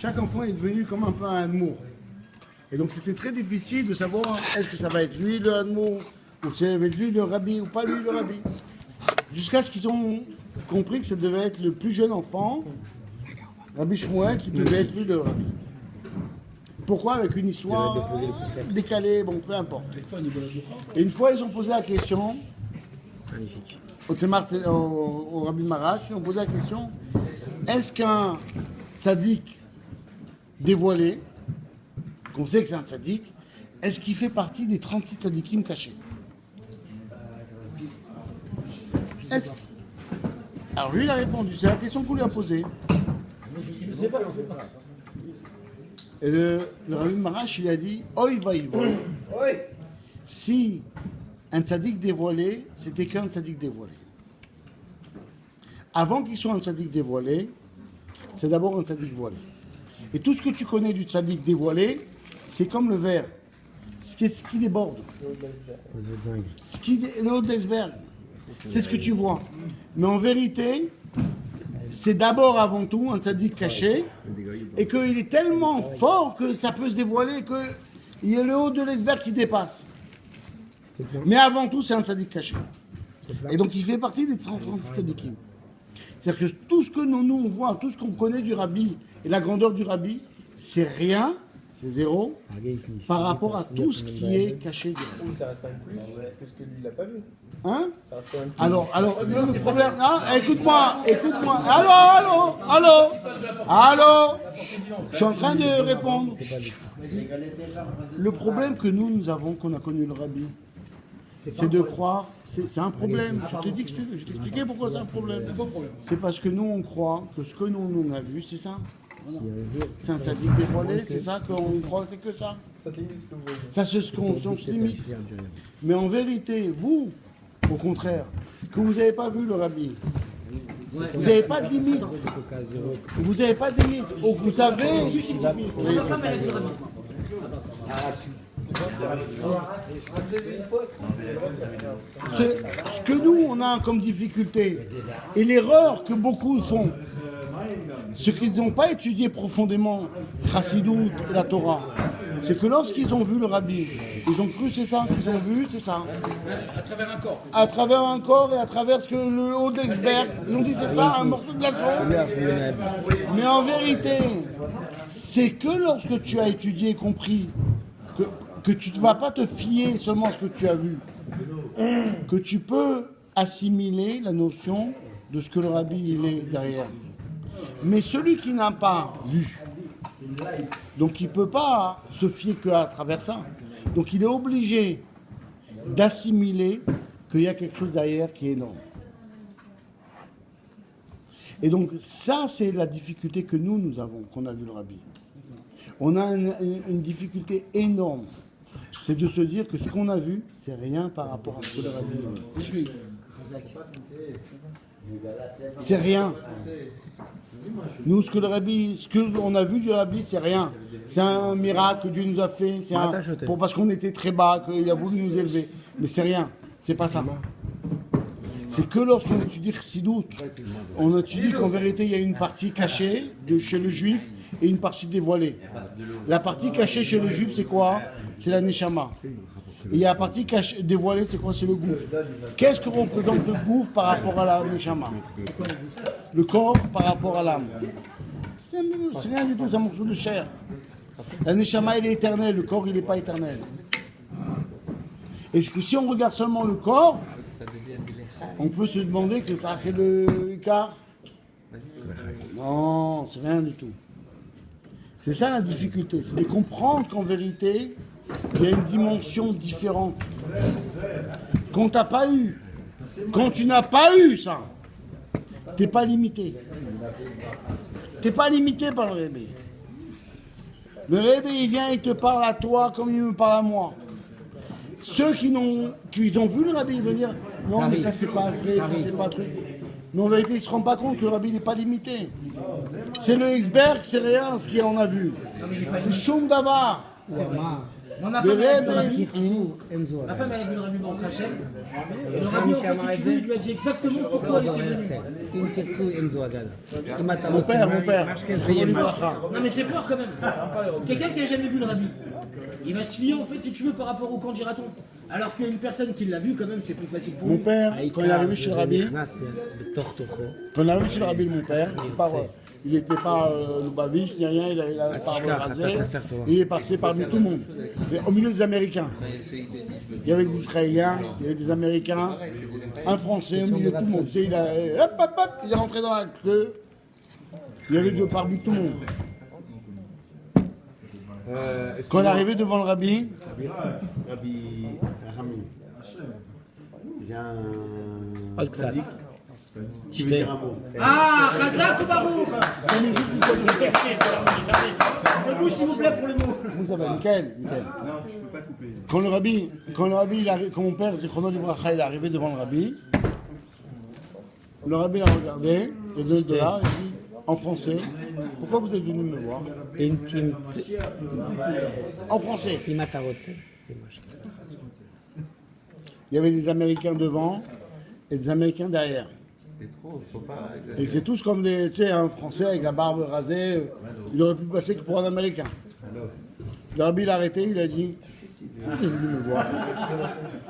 chaque enfant est devenu comme un peu un amour. Et donc c'était très difficile de savoir est-ce que ça va être lui le amour, ou ça va être lui le rabbi, ou pas lui le rabbi. Jusqu'à ce qu'ils ont compris que ça devait être le plus jeune enfant, Rabbi Shmuel, qui devait être lui le rabbi. Pourquoi? Avec une histoire décalée, bon, peu importe. Et une fois, ils ont posé la question, au Rabbi Marash, ils ont posé la question, est-ce qu'un tzaddik dévoilé, qu'on sait que c'est un tzaddik, est-ce qu'il fait partie des 36 tzaddikim cachés? Alors lui, il a répondu, c'est la question qu'on lui a posée. Je sais pas, on sait pas. Et le Rabbi Marash, il a dit, oi vaï. Si un tzaddik dévoilé, c'était qu'un tzaddik dévoilé. Avant qu'il soit un tzaddik dévoilé, c'est d'abord un tzaddik voilé. Et tout ce que tu connais du tzaddik dévoilé, c'est comme le verre. Ce qui déborde. Le haut de l'iceberg. C'est ce que tu vois. Mais en vérité, c'est d'abord avant tout un tzaddik caché, et qu'il est tellement fort que ça peut se dévoiler, qu'il y a le haut de l'iceberg qui dépasse. Mais avant tout, c'est un tzaddik caché. Et donc il fait partie des 130 tzaddikim. C'est-à-dire que tout ce que nous on voit, tout ce qu'on connaît du rabbi, et la grandeur du rabbi, c'est rien, c'est zéro, par rapport à tout ce qui est caché du rabbi. Oui, ça reste quand même plus que ce que lui, il n'a pas vu. Hein? Ça reste quand même plus. Alors, le problème... Hein? Écoute-moi. Allô? Je suis en train de répondre. Le problème que nous avons, qu'on a connu le rabbi, c'est de croire... C'est un problème. Je t'ai expliqué pourquoi c'est un problème. C'est parce que nous, on croit que ce que nous on a vu, c'est ça. Voilà. C'est un tzaddik dévoilé, c'est ça qu'on croit, c'est que ça. Ça, c'est ce qu'on se limite. Mais en vérité, vous, au contraire, que vous n'avez pas vu le rabbi, vous n'avez pas de limite. Vous n'avez pas de limite. Oh, vous savez. Ce que nous, on a comme difficulté, et l'erreur que beaucoup font, ce qu'ils n'ont pas étudié profondément, Chassidut et la Torah, c'est que lorsqu'ils ont vu le rabbi, ils ont cru c'est ça, qu'ils ont vu c'est ça. À travers un corps. À travers un corps et à travers ce que le haut de l'expert, ils ont dit c'est ça, un morceau de glaçon. Mais en vérité, c'est que lorsque tu as étudié et compris que tu ne vas pas te fier seulement à ce que tu as vu, que tu peux assimiler la notion de ce que le rabbi il est derrière. Mais celui qui n'a pas vu, donc il ne peut pas se fier qu'à travers ça. Donc il est obligé d'assimiler qu'il y a quelque chose derrière qui est énorme. Et donc ça, c'est la difficulté que nous avons, qu'on a vu le rabbi. On a une difficulté énorme. C'est de se dire que ce qu'on a vu, c'est rien par rapport à ce que le rabbi est. C'est rien. Nous, ce qu'on a vu du rabbi, c'est rien. C'est un miracle que Dieu nous a fait, parce qu'on était très bas, qu'il a voulu nous élever. Mais c'est rien, c'est pas ça. C'est que lorsqu'on étudie Chassidut, on étudie qu'en vérité, il y a une partie cachée chez le juif et une partie dévoilée. La partie cachée chez le juif, c'est quoi? C'est la neshama. Et il y a la partie dévoilée, c'est quoi? C'est le gouffre. Qu'est-ce que représente le gouffre par rapport à la neshama? Le corps par rapport à l'âme. C'est rien du tout, c'est un morceau de chair. La neshama, elle est éternelle, le corps, il n'est pas éternel. Et si on regarde seulement le corps, on peut se demander que ça, c'est le quart. Non, c'est rien du tout. C'est ça la difficulté, c'est de comprendre qu'en vérité, il y a une dimension différente. Qu'on t'a pas eu. Quand tu n'as pas eu ça, t'es pas limité. T'es pas limité par le Rébé. Le Rébé, il vient, il te parle à toi comme il me parle à moi. Ceux qui ont vu le Rabbi, ils vont dire non, mais ça c'est pas vrai, ça c'est pas truc. Mais en vérité, ils ne se rendent pas compte que le Rabbi n'est pas limité. C'est le iceberg, c'est rien ce qu'on a vu. C'est Shum Davar. C'est vrai. Moi, ma Le femme, elle a vu le Rebbe, rabbi. Ma femme, elle a vu le rabbi Baruch Hashem. Et le rabbi, en fait, si tu veux, il lui a dit exactement pourquoi il était venu. mon père, Non, mais c'est fort quand même. Quelqu'un qui a jamais vu le rabbi, il va se fier, en fait, si tu veux, par rapport au quand dira-t-on. Alors qu'une personne qui l'a vu, quand même, c'est plus facile pour mon lui. père, quand il est arrivé chez le rabbi, quand il est arrivé chez le rabbi, mon père, il n'était pas Lubavitch, ni rien, il a pas rasé. Il est passé parmi tout le monde, au milieu des Américains. Il y avait des Israéliens, il y avait des Américains, un Français, au milieu de tout le monde. Il est rentré dans la queue. Il y avait de parmi tout le monde. Quand il est arrivé devant le rabbi, Rabbi Rahami, j'ai un Tzadik. qui veut dire un mot. Ah, Chazak ou Baruch. Debout, s'il vous plaît, pour le mot. vous savez, Michael. Quand le rabbi, quand mon père, Zichrono Libracha, il est arrivé devant le rabbi l'a regardé, il a donné $2, il a dit en français, pourquoi vous êtes venu me voir? En français. Il y avait des Américains devant et des Américains derrière. Et c'est tous comme des, tu sais, un Français avec la barbe rasée, il aurait pu passer que pour un Américain. Le rabbi l'a arrêté, il a dit, pourquoi vous êtes venu me voir?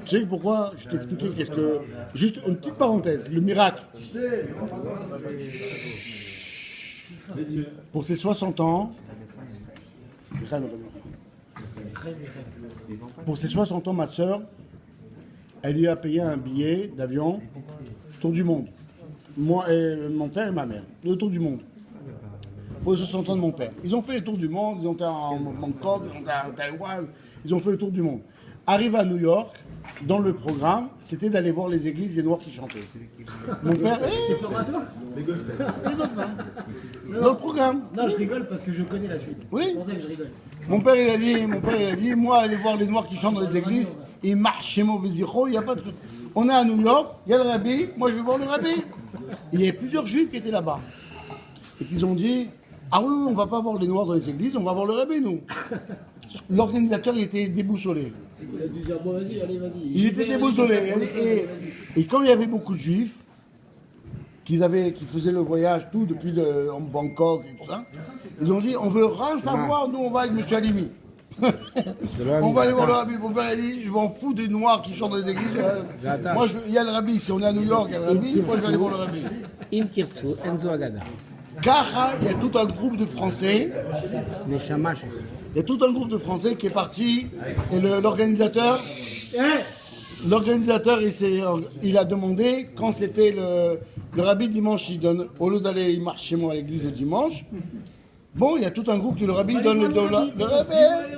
Tu sais pourquoi? Je t'expliquais qu'est-ce que... Juste une petite parenthèse, le miracle. Pour ses 60 ans, ma sœur, elle lui a payé un billet d'avion, tour du monde. Moi et mon père et ma mère, le tour du monde. Pour les 60 ans de mon père. Ils ont fait le tour du monde, ils ont été en Bangkok, ils ont été à Taïwan, ils ont fait le tour du monde. Arrive à New York, dans le programme, c'était d'aller voir les églises des Noirs qui chantaient. Mon père, dans le programme. Non, je rigole parce que je connais la suite. Oui. C'est pour ça que je rigole. Mon père il a dit, moi aller voir les Noirs qui chantent dans les églises, ils marchent chez mauvais il n'y a pas de... On est à New York, il y a le rabbi, moi je vais voir le rabbi. Il y a plusieurs juifs qui étaient là-bas. Et qu'ils ont dit, ah oui, on ne va pas voir les Noirs dans les églises, on va voir le rabbi, nous. L'organisateur il était déboussolé. Il a dû dire, bon, vas-y, allez, vas-y. Il était déboussolé. Et quand il y avait beaucoup de juifs, qui faisaient le voyage tout depuis en Bangkok et tout ça, ils ont dit, on veut rien savoir, nous on va avec M. Halimi. On va aller voir le rabbi. Mon père a dit, je m'en fous des Noirs qui chantent dans les églises. Moi, il y a le rabbi, si on est à New York, il y a le rabbi, moi je vais aller voir le rabbi. Car il y a tout un groupe de Français. Il y a tout un groupe de Français qui est parti et l'organisateur, il a demandé quand c'était le rabbi dimanche, il donne, au lieu d'aller il marche chez moi à l'église le dimanche. Bon, il y a tout un groupe que le rabbi donne le rabbi.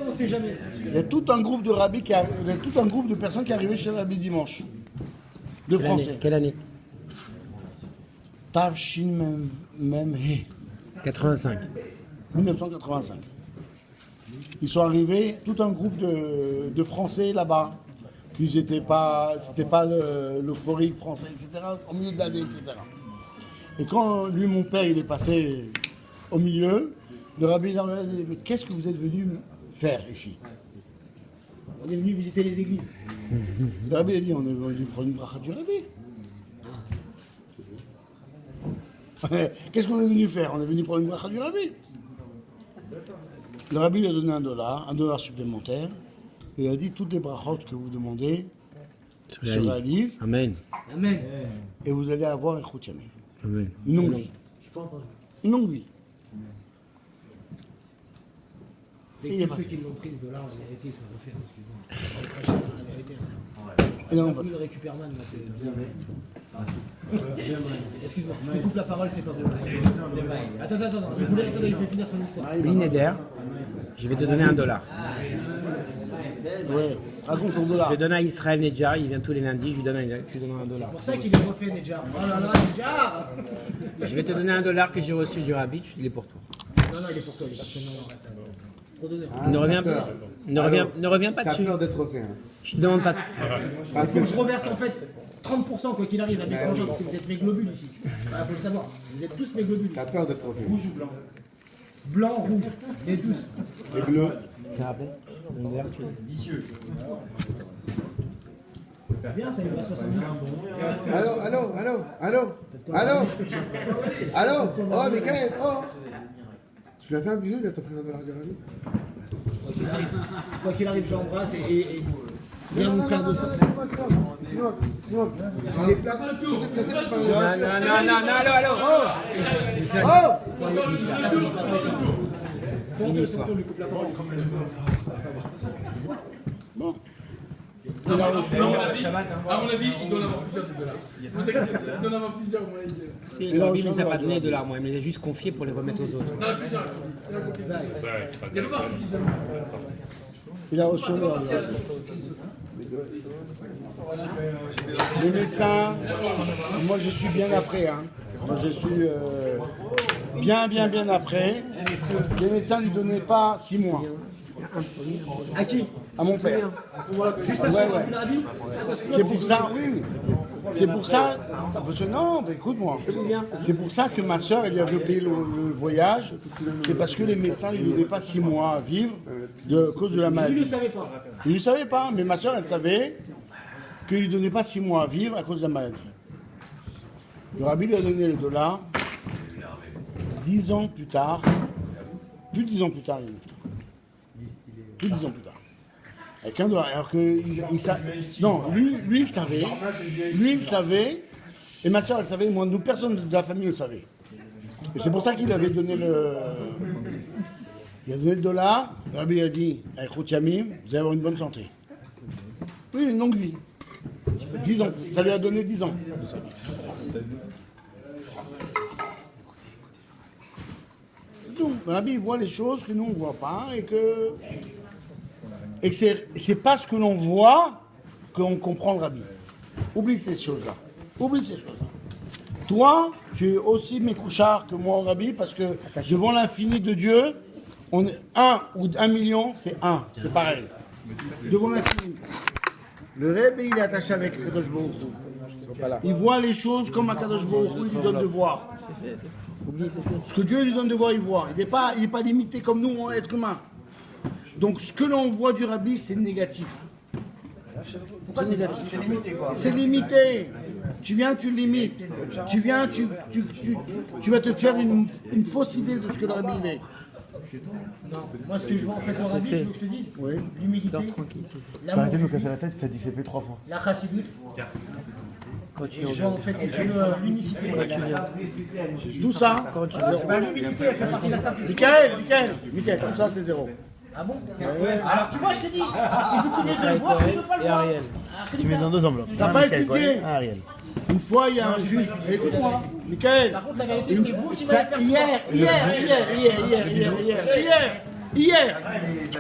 On sait jamais. Il y a tout un groupe de rabbis il y a tout un groupe de personnes qui arrivaient chez le rabbi dimanche. De Français. Quelle année? Tavshin Mem He. 85. 1985. Ils sont arrivés, tout un groupe de Français là-bas. C'était pas l'euphorique français, etc. Au milieu de l'année, etc. Et quand lui, mon père, il est passé au milieu, le rabbi il a dit, mais qu'est-ce que vous êtes venu faire ici? On est venu visiter les églises. Le rabbi a dit, on est venu prendre une bracha du rabbi. Qu'est-ce qu'on est venu faire? On est venu prendre une bracha du rabbi. Le rabbi lui a donné $1 supplémentaire. Et il a dit, toutes les brachot que vous demandez se réalisent. Amen. Amen. Et vous allez avoir un Echut Yamin. Amen. Une longue vie. Une longue vie. Et tous ceux qui l'ont pris, ce $, la vérité, ils sont refaits. Excuse-moi. C'est la vérité. Et non, Lui, le récupère-man, là, c'est bien. Excuse-moi, je te coupe la parole, c'est pas vrai. Attends, je voulais finir son histoire. Neder, je vais te donner $1. ouais, raconte ton Je dollar. vais donner à Israël Nedjar, il vient tous les lundis, je lui donne $1. C'est pour ça qu'il est refait, Nedjar. Oh là là, Nedjar. Je vais te donner $1 que j'ai reçu du rabbi, il est pour toi. Non, il est pour toi, il est personnellement. Trop donné. Ne reviens pas T'as dessus. peur d'être refait. Hein. Je te demande pas. Parce Faut que que je reverse en fait 30% quoi qu'il arrive à mes frangins, parce que vous êtes mes globules ici. Voilà, faut le savoir. Vous êtes tous mes globules. t'as peur d'être refait. Rouge ou blanc? Blanc, rouge, les tous. Les bleus. Tu te rappelles On est là, tu C'est bien, ça, il reste 70. Allô. Oh, Michael, oh. Tu l'as fait un bisou, il va t'offrir $1 de rabis. Quoi qu'il arrive, je l'embrasse et viens mon frère de sang. Il est placé, pour Non, allô. C'est ça. Fini l'histoire. Bon. À mon avis, il doit en avoir plusieurs de dollars. Il doit en avoir plusieurs, moi. Si, le rabbi ne nous a pas donné de dollars, moi, il me les a juste confiés pour les remettre aux autres. Il y en a plusieurs. Il y a pas parti qui j'aime. Il a reçu le Les médecins, moi je suis bien après. Hein. Moi je suis bien après. Les médecins ne lui donnaient pas 6 mois. À qui? À mon père. Juste Ouais, ouais. le rabbi? C'est pour ça, oui. C'est pour ça. Non, mais écoute-moi. C'est pour ça que ma soeur, elle lui avait payé le voyage. C'est parce que les médecins ne lui donnaient pas 6 mois à vivre à cause de la Il ne maladie. le savait pas. Il ne le savait pas, mais ma soeur, elle savait qu'il ne lui donnait pas 6 mois à vivre à cause de la maladie. Le rabbi lui a donné le $. 10 ans plus tard, plus de 10 ans plus tard, plus de 10 ans plus tard. Avec un $. Alors que non, lui il savait, et ma soeur elle savait, moi, nous personne de la famille le savait. Et c'est pour ça qu'il avait donné il a donné le $. Le rabbi a dit, écoute Yamim, vous allez avoir une bonne santé. Oui, une longue vie. 10 ans, ça lui a donné 10 ans de sa vie. C'est tout. Le rabbi voit les choses que nous on ne voit pas et que c'est parce que l'on voit qu'on comprend le rabbi. Oublie ces choses-là. Oublie ces choses-là. Toi, tu es aussi mécouchard que moi au rabbi parce que devant l'infini de Dieu, on est 1 ou 1 million, c'est 1, c'est pareil. Devant l'infini. Le rabbi, il est attaché avec Kadosh Baruch Hu. Il voit les choses comme Kadosh Baruch Hu, il lui donne de voir. Ce que Dieu lui donne de voir, il voit. Il n'est pas limité comme nous, être humains. Donc ce que l'on voit du rabbi, c'est négatif. Pourquoi c'est négatif? C'est limité quoi. C'est limité. Tu viens, tu limites. Tu viens, tu vas te faire une fausse idée de ce que le rabbi est. Non, moi ce que je vois en fait au rabbi, je veux que je te dise, l'humilité, Faut arrêter de me casser la tête, t'as dit c'est fait 3 fois. la chassidoute. Et je vois en fait, si tu veux, l'unicité. Tout ça, C'est pas l'humilité, elle fait partie de la simplicité. Michael, tout ça c'est 0. Ah bon? Alors tu vois, je te dis, c'est vous qui venez de le voir, tu ne peux pas le voir. Tu mets dans 2 enveloppes. T'as pas écouté? Ariel. Une fois, il y a un juge. Écoute-moi, Michael. Par contre, la vérité, c'est vous qui allez faire Hier,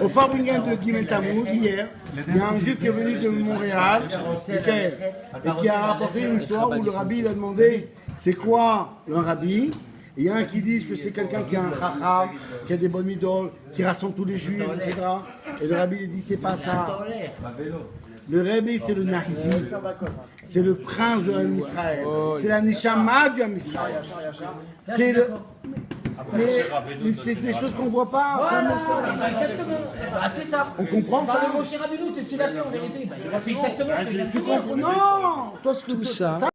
au Farbringen de Guimet-Tamoud, hier, il y a un juif qui est venu de Montréal, Michael, et qui a rapporté une histoire où le rabbi il a demandé c'est quoi un rabbi. Il y a un qui dit que c'est quelqu'un qui a un chacham, qui a des bonnes idoles, qui rassemble tous les juifs, etc. Et le rabbi il dit c'est pas ça. Le rabbi c'est le Nassi, c'est le prince de Israël, c'est la Neshama du Israël. C'est le. Mais c'est des choses qu'on ne voit pas. Exactement. Ah, c'est ça. On comprend ça. Mon cher Rabbeinu, qu'est-ce qu'il a fait en vérité? Il a fait exactement ce que j'ai Tu comprends? Non. Toi, ce que tout ça.